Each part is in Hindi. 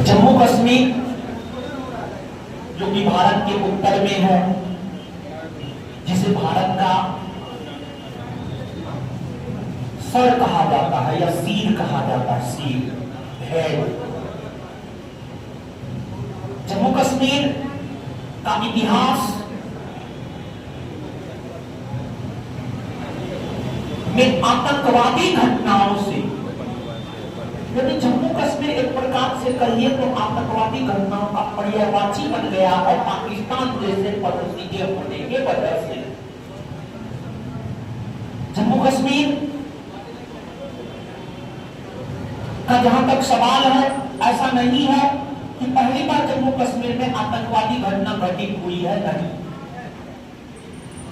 जम्मू कश्मीर जो कि भारत के उत्तर में है, जिसे भारत का सर कहा जाता है या सिर कहा जाता है, सिर हेड। जम्मू कश्मीर का इतिहास में आतंकवादी घटनाओं से, यदि जम्मू कश्मीर एक प्रकार से कहिए तो आतंकवादी घटनाओं का पर्यायवाची बन गया है पाकिस्तान जैसे पड़ोसी के होने के वजह से। जम्मू कश्मीर का जहां तक सवाल है, ऐसा नहीं है कि पहली बार जम्मू कश्मीर में आतंकवादी घटना घटित हुई है, नहीं।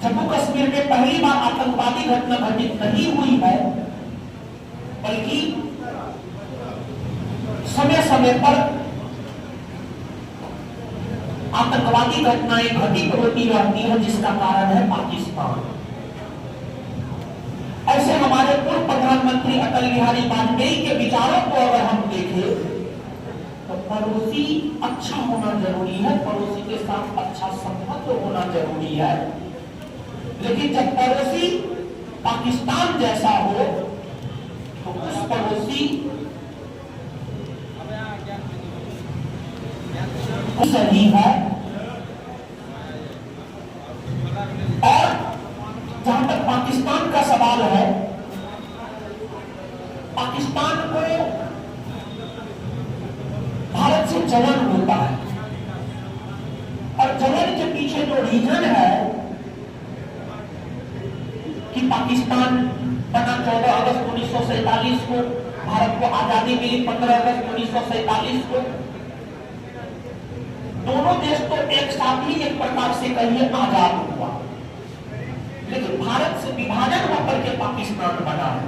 जम्मू कश्मीर में पहली बार आतंकवादी घटना घटित नहीं हुई है, बल्कि समय समय पर आतंकवादी घटनाएं घटित होती रहती है, जिसका कारण है पाकिस्तान। ऐसे हमारे पूर्व प्रधानमंत्री अटल बिहारी वाजपेयी के विचारों को अगर हम देखें तो पड़ोसी अच्छा होना जरूरी है, पड़ोसी के साथ अच्छा संबंध होना जरूरी है। लेकिन जब पड़ोसी पाकिस्तान जैसा हो तो उस पड़ोसी सही है। और जहां तक पाकिस्तान का सवाल है, पाकिस्तान को भारत से जलन होता है, और जलन के पीछे जो रीजन है कि पाकिस्तान बना 14 अगस्त 1947 को, भारत को आजादी मिली 15 अगस्त 1947 को। दोनों देश तो एक साथ ही एक प्रकार से कहिए आजाद हुआ, लेकिन भारत से विभाजन होकर के पाकिस्तान बना है।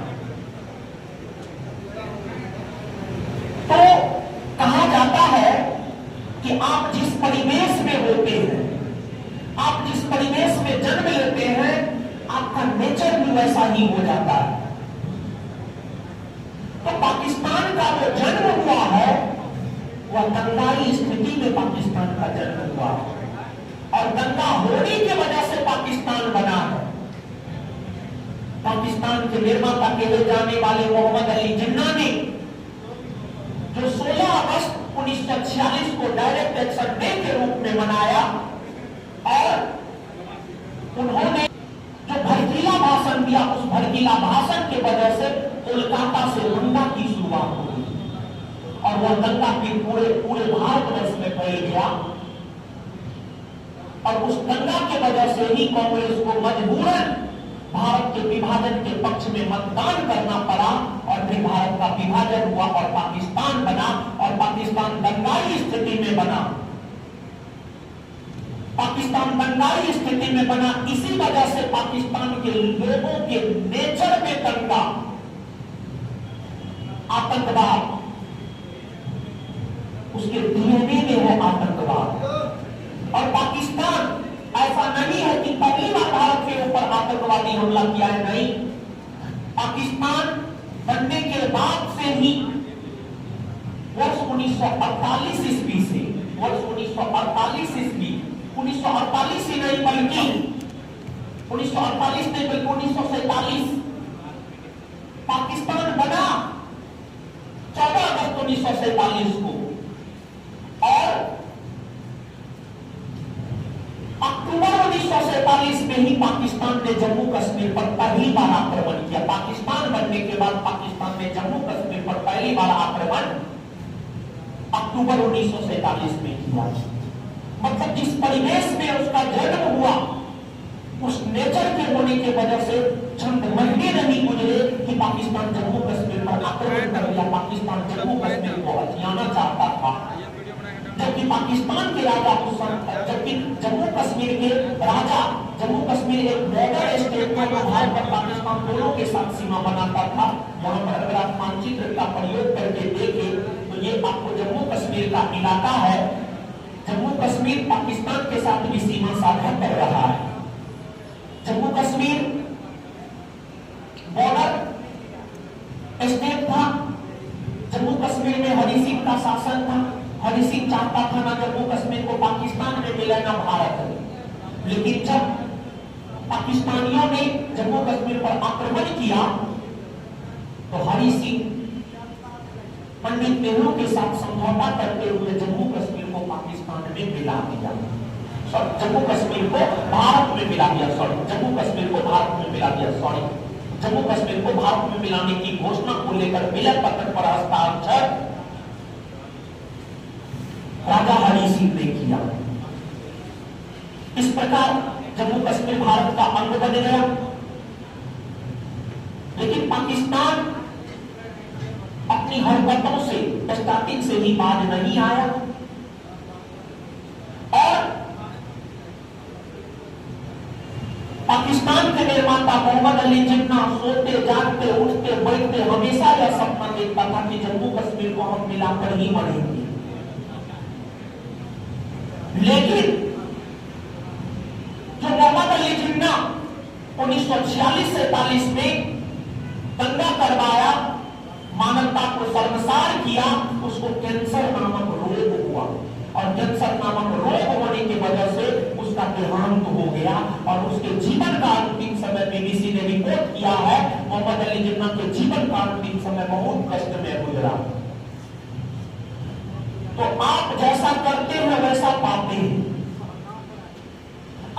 तो कहा जाता है कि आप जिस परिवेश में होते हैं, आप जिस परिवेश में जन्म लेते हैं, आपका नेचर भी वैसा ही हो जाता है। तो पाकिस्तान का जो जन्म हुआ है वह दंगाई स्थिति में पाकिस्तान का जन्म हुआ, और दंगा होने की वजह से पाकिस्तान बना है। पाकिस्तान के निर्माता कहे जाने वाले मोहम्मद अली जिन्ना ने जो 16 अगस्त 1946 को डायरेक्ट एक्शन डे के रूप में मनाया, और उन्होंने जो भड़कीला भाषण दिया, उस भड़कीला भाषण की वजह से कोलकाता से दंगा की शुरुआत हुई, और वह दंगा की पूरे भारतवर्ष में फैल गया। और उस दंगा की वजह से ही कांग्रेस को मजबूरन भारत के विभाजन के पक्ष में मतदान करना पड़ा, और फिर भारत का विभाजन हुआ और पाकिस्तान बना, और पाकिस्तान दंगाई स्थिति में बना। पाकिस्तान दंगाई स्थिति में बना, इसी वजह से पाकिस्तान के लोगों के नेचर में दंगा, आतंकवाद, उसके डीएनए में है आतंकवाद। और पाकिस्तान ऐसा नहीं है कि पहली बार भारत के ऊपर आतंकवादी हमला किया है, नहीं। पाकिस्तान बनने के बाद से ही वर्ष 1948 ईस्वी से, वर्ष 1948 ईस्वी, 1948 ही नहीं बल्कि 1948 नहीं बल्कि 1947 पाकिस्तान बना 14 अगस्त 1947 को, और अक्टूबर 1947 में ही पाकिस्तान ने जम्मू कश्मीर पर पहली बार आक्रमण किया। पाकिस्तान बनने के बाद पाकिस्तान ने जम्मू कश्मीर पर पहली बार आक्रमण अक्टूबर 1947 में किया। मतलब जिस परिवेश में उसका जन्म हुआ, उस नेचर के होने की वजह से चंद महीने नहीं गुजरे कि पाकिस्तान जम्मू कश्मीर पर आक्रमण कर दिया। पाकिस्तान जम्मू कश्मीर को हथियाना चाहता था, जबकि पाकिस्तान के राजा उस समय, जबकि जम्मू कश्मीर के राजा, जम्मू कश्मीर एक बॉर्डर स्टेट था, जो भारत और पाकिस्तान दोनों के साथ सीमा बनाता था। यहाँ पर अगर आप मानचित्र का प्रयोग करके देखें तो ये आपको जम्मू कश्मीर का इलाका है। जम्मू कश्मीर पाकिस्तान के साथ भी सीमा साझा कर रहा है। जम्मू कश्मीर बॉर्डर स्टेट था। जम्मू कश्मीर में हरि सिंह का शासन था। हरि सिंह चाहता था ना जम्मू कश्मीर को पाकिस्तान में मिले ना भारत में। लेकिन जब पाकिस्तानियों ने जम्मू कश्मीर पर आक्रमण किया तो हरि सिंह पंडित नेहरू के साथ समझौता करते हुए जम्मू कश्मीर को पाकिस्तान में मिला दिया, जम्मू कश्मीर को भारत में मिला दिया, जम्मू कश्मीर को भारत में मिला दिया, जम्मू कश्मीर को भारत में मिलाने की घोषणा को लेकर मिलन पत्र पर हस्ताक्षर राजा हरि सिंह ने किया। इस प्रकार जम्मू कश्मीर भारत का अंग बन गया। लेकिन पाकिस्तान अपनी हरकतों से स्टार्टिंग से ही बाज नहीं आया और पाकिस्तान के निर्माता मोहम्मद अली जिन्ना सोते जागते उठते बैठते हमेशा यह सपना देखता था कि जम्मू कश्मीर को हम मिलाकर ही मरेंगे। लेकिन जो मोहम्मद अली जिन्ना 1946-47 में दंगा करवाया, मानवता को शर्मसार किया, उसको कैंसर नामक रोग हुआ और कैंसर नामक रोग होने की वजह से उसका देहांत हो गया और उसके जीवन का अंतिम समय बीबीसी ने रिपोर्ट किया है मोहम्मद अली जिन्ना के जीवन का अंतिम समय बहुत कष्ट में गुजरा। तो आप जैसा करते हैं वैसा पाते हैं,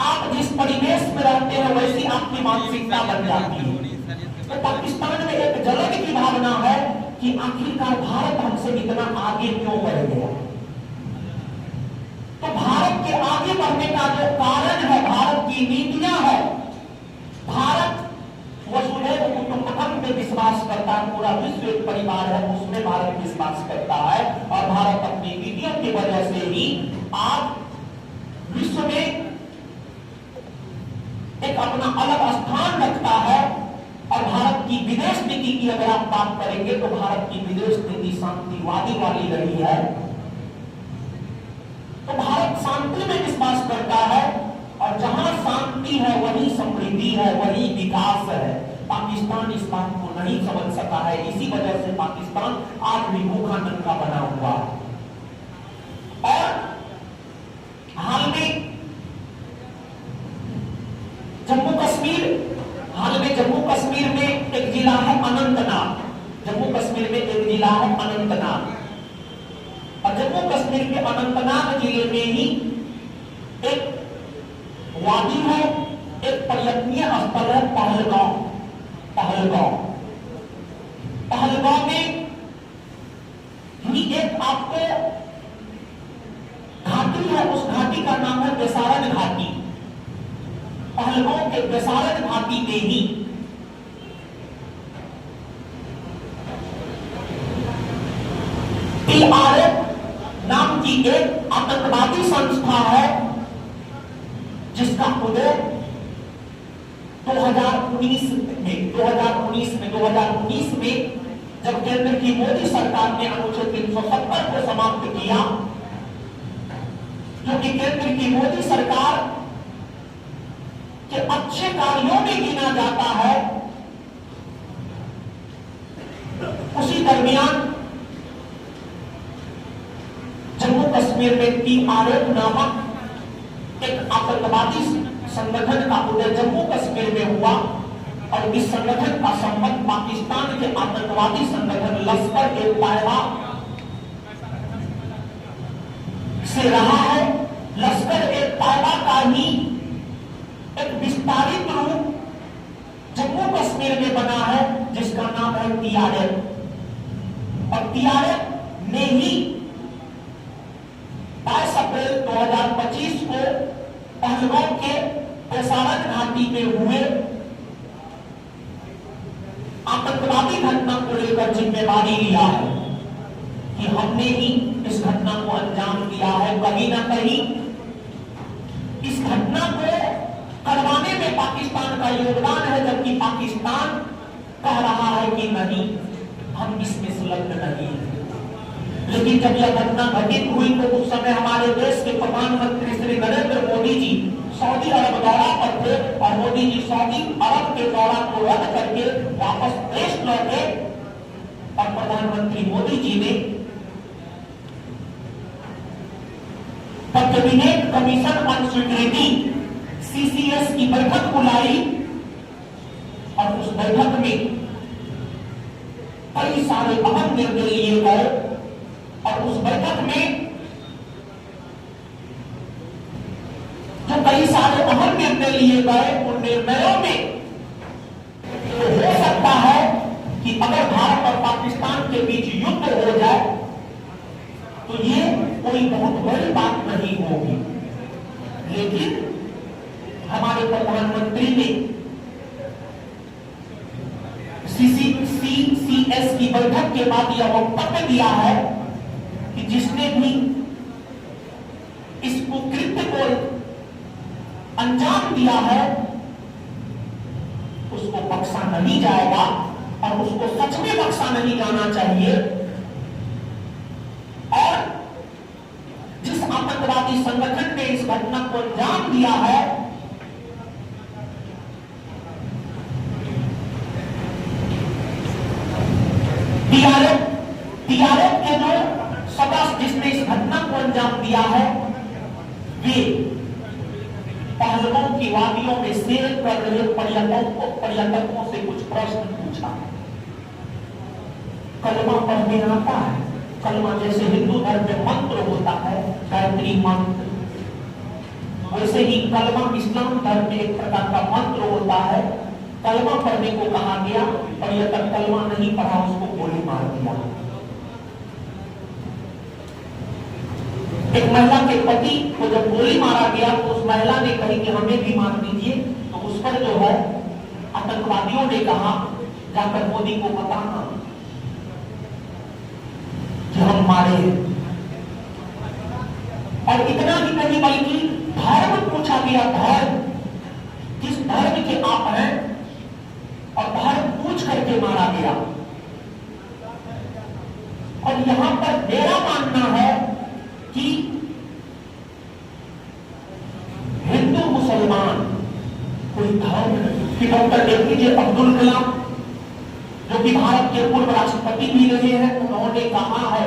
आप जिस परिवेश में रहते हैं वैसी आपकी मानसिकता बन जाती है। तो पाकिस्तान में एक जलन की भावना है कि आखिरकार भारत हमसे इतना आगे क्यों बढ़ गया। तो भारत के आगे बढ़ने का जो कारण है, भारत की नीतियां है, भारत वसुधैव कुटुंबकम में विश्वास करता है, पूरा विश्व एक परिवार है उसमें भारत विश्वास करता है और भारत अपनी नीतियों की वजह से ही आज विश्व में एक अपना अलग स्थान रखता है। और भारत की विदेश नीति की अगर आप बात करेंगे तो भारत की विदेश नीति शांतिवादी वाली रही है। तो भारत शांति में विश्वास करता है और जहां शांति है वही समृद्धि है, वही विकास है। पाकिस्तान इस बात को नहीं समझ सका है, इसी वजह से पाकिस्तान आज भी भूखा नंगा बना हुआ है। और हाल में जम्मू कश्मीर में एक जिला है अनंतनाग, जम्मू कश्मीर में एक जिला है अनंतनाग और जम्मू कश्मीर के अनंतनाग जिले में ही एक वादी है, एक पर्यटनीय स्थल है पहलगांव। पहलगांव में ही एक आपको घाटी है, उस घाटी का नाम है बेसारन घाटी। पहलगांव के बेसारन घाटी में ही PRF नाम की एक आतंकवादी संस्था है जिसका उदय 2019 में जब केंद्र की मोदी सरकार ने अनुच्छेद 370 को समाप्त किया, क्योंकि केंद्र की मोदी सरकार के अच्छे कार्यों में गिना जाता है, उसी दरमियान जम्मू कश्मीर में PRF नामक एक आतंकवादी संगठन का उदय जम्मू कश्मीर में हुआ और इस संगठन का संबंध पाकिस्तान के आतंकवादी संगठन लश्कर-ए-तैयबा से रहा है। लश्कर-ए-तैयबा का ही एक विस्तारित रूप जम्मू कश्मीर में बना है जिसका नाम है TRF और TRF ने ही 22 अप्रैल 2025 को पहलगांव के बेसारन घाटी में हुए आतंकवादी घटना को लेकर जिम्मेदारी लिया है कि हमने ही इस घटना को अंजाम दिया है। कहीं ना कहीं इस घटना को करवाने में पाकिस्तान का योगदान है, जबकि पाकिस्तान कह रहा है कि नहीं, हम इसमें संलग्न नहीं है। लेकिन जब यह घटना घटित हुई तो उस समय हमारे देश के प्रधानमंत्री श्री नरेंद्र मोदी जी सऊदी अरब दौरा पर थे और मोदी जी सऊदी अरब के दौरा को रद्द करके वापस देश लौटे और प्रधानमंत्री मोदी जी ने cabinet commission on security CCS की बैठक बुलाई और उस बैठक में कई सारे अहम निर्णय लिए गए और उस बैठक में जो कई सारे अहम निर्णय लिए गए उन निर्णयों में तो हो सकता है कि अगर भारत और पाकिस्तान के बीच युद्ध हो जाए तो ये कोई बहुत बड़ी बात नहीं होगी, लेकिन हमारे प्रधानमंत्री ने सीसीएस की बैठक के बाद यह वक्तव्य दिया है कि जिसने भी इस कुकृत्य को अंजाम दिया है उसको बख्शा नहीं जाएगा और उसको सच में बख्शा नहीं जाना चाहिए। और जिस आतंकवादी संगठन ने इस घटना को अंजाम दिया है टीआरएफ के जो सदस्य जिसने इस घटना को अंजाम दिया है वे पहलवों की वादियों में सैर कर रहे पर्यटकों से कुछ प्रश्न पूछा। कलमा पढ़ने आता है, कलमा जैसे हिंदू धर्म में मंत्र होता है गायत्री मंत्र, वैसे ही कलमा इस्लाम धर्म में एक प्रकार का मंत्र होता है। कलमा पढ़ने को कहा गया, पर्यटक कलमा नहीं पढ़ा, उसको गोली मार दिया। एक महिला के पति को जब गोली मारा गया तो उस महिला ने कही कि हमें भी मार दीजिए, तो उस पर जो है आतंकवादियों ने कहा जाकर मोदी को बताना कि हम मारे। और इतना ही नहीं बल्कि धर्म पूछा गया, धर्म किस धर्म के आप हैं, और धर्म पूछ करके मारा गया। और यहां पर मेरा मानना है कि हिंदू मुसलमान कोई धर्म नहीं। कि डॉक्टर एपीजे अब्दुल कलाम जो कि भारत के पूर्व राष्ट्रपति भी रहे हैं, उन्होंने कहा है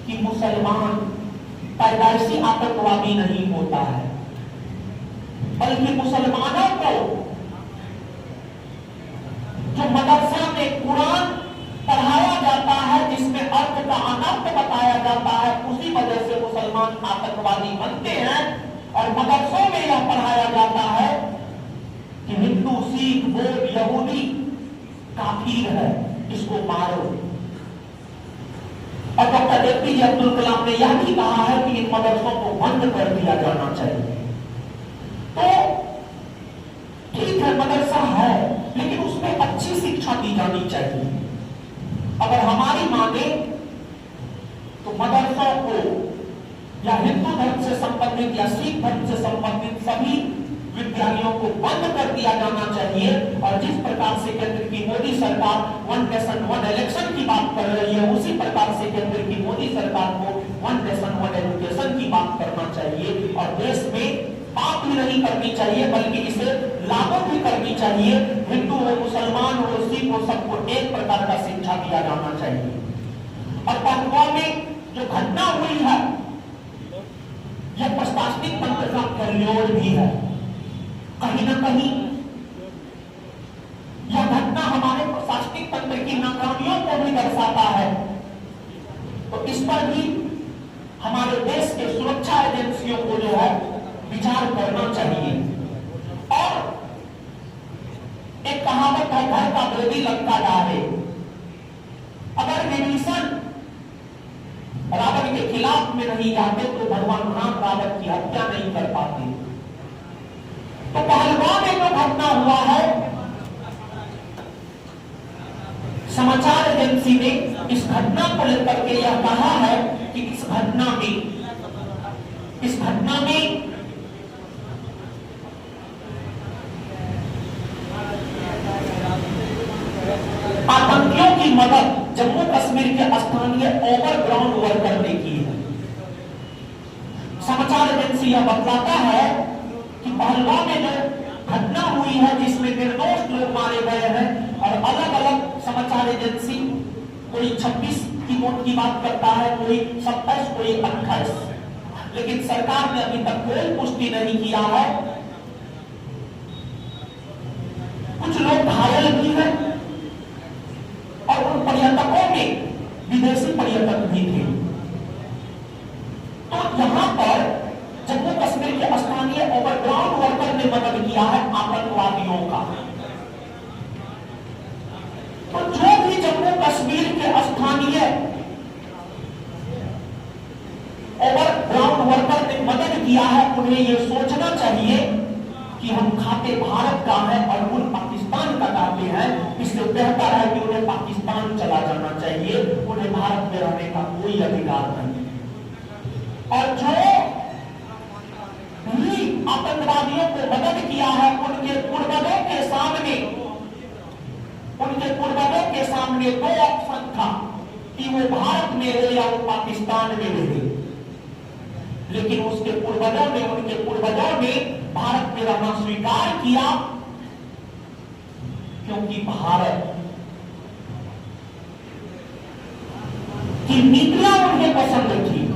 कि मुसलमान पैदाइशी आतंकवादी नहीं होता है, बल्कि मुसलमानों को जो मदरसा में कुरान पढ़ाया जाता है जिसमें अर्थ का अनर्थ बताया जाता है, उसी वजह से मुसलमान आतंकवादी बनते हैं। और मदरसों में यह पढ़ाया जाता है कि हिंदू, सिख, बौद्ध, यहूदी काफिर है, इसको मारो। और डॉक्टर एपीजे अब्दुल कलाम ने यह भी कहा है कि इन मदरसों को बंद कर दिया जाना चाहिए। तो ठीक है, मदरसा है, लेकिन उसमें अच्छी शिक्षा दी जानी चाहिए। अगर हमारी मांगे तो मदरसों को या हिंदू धर्म से संबंधित या सिख धर्म से संबंधित सभी विद्यालयों को बंद कर दिया जाना चाहिए। और जिस प्रकार से केंद्र की मोदी सरकार वन नेशन वन इलेक्शन की बात कर रही है, उसी प्रकार से केंद्र की मोदी सरकार को वन नेशन वन एजुकेशन की बात करना चाहिए। और देश में बात भी नहीं करनी चाहिए, बल्कि इसे लागू भी करनी चाहिए। हिंदू हो, मुसलमान हो, सिख हो, सबको एक प्रकार का शिक्षा दिया जाना चाहिए। और पहलगाम में जो घटना हुई है यह प्रशासनिक तंत्र का फेल्योर भी है। कहीं ना कहीं यह घटना हमारे प्रशासनिक तंत्र की नाकामियों को भी दर्शाता है। तो इस पर भी हमारे देश के सुरक्षा एजेंसियों को जो है विचार करना चाहिए। और एक कहावत है, घर का बेदी लंका डाले। अगर विभीषण रावण के खिलाफ में नहीं जाते तो भगवान राम रावण की हत्या नहीं कर पाते। तो पहलगाम में जो घटना हुआ है, समाचार एजेंसी ने इस घटना को लेकर के यह कहा है कि इस घटना में आतंकियों की मदद जम्मू कश्मीर के स्थानीय ओवरग्राउंड वर्कर ने की है। समाचार एजेंसी यह बतलाता है कि पहलगाम में जो घटना हुई है जिसमें निर्दोष लोग मारे गए हैं, और अलग अलग समाचार एजेंसी कोई 26 की मौत की बात करता है, कोई 27, कोई 28, लेकिन सरकार ने अभी तक कोई पुष्टि नहीं किया है। कुछ लोग घायल भी हैं और उन पर्यटकों में विदेशी पर्यटक भी थे। तो यहां पर जम्मू कश्मीर के स्थानीय ओवरग्राउंड वर्कर ने मदद किया है आतंकवादियों का। तो जो भी जम्मू कश्मीर के स्थानीय ओवरग्राउंड वर्कर ने मदद किया है, उन्हें यह सोचना चाहिए कि हम खाते भारत का है और उन पाकिस्तान का खाते हैं। इससे बेहतर है कि उन्हें पाकिस्तान चला जाना चाहिए, उन्हें भारत में रहने का कोई अधिकार नहीं। और जो भी आतंकवादियों को मदद किया है, उनके पूर्वजों के सामने दो ऑप्शन था कि वो भारत में रहे या वो पाकिस्तान में रहे। लेकिन उनके पूर्वजों ने भारत में रहना स्वीकार किया, क्योंकि भारत की नीतियां उन्हें पसंद थी।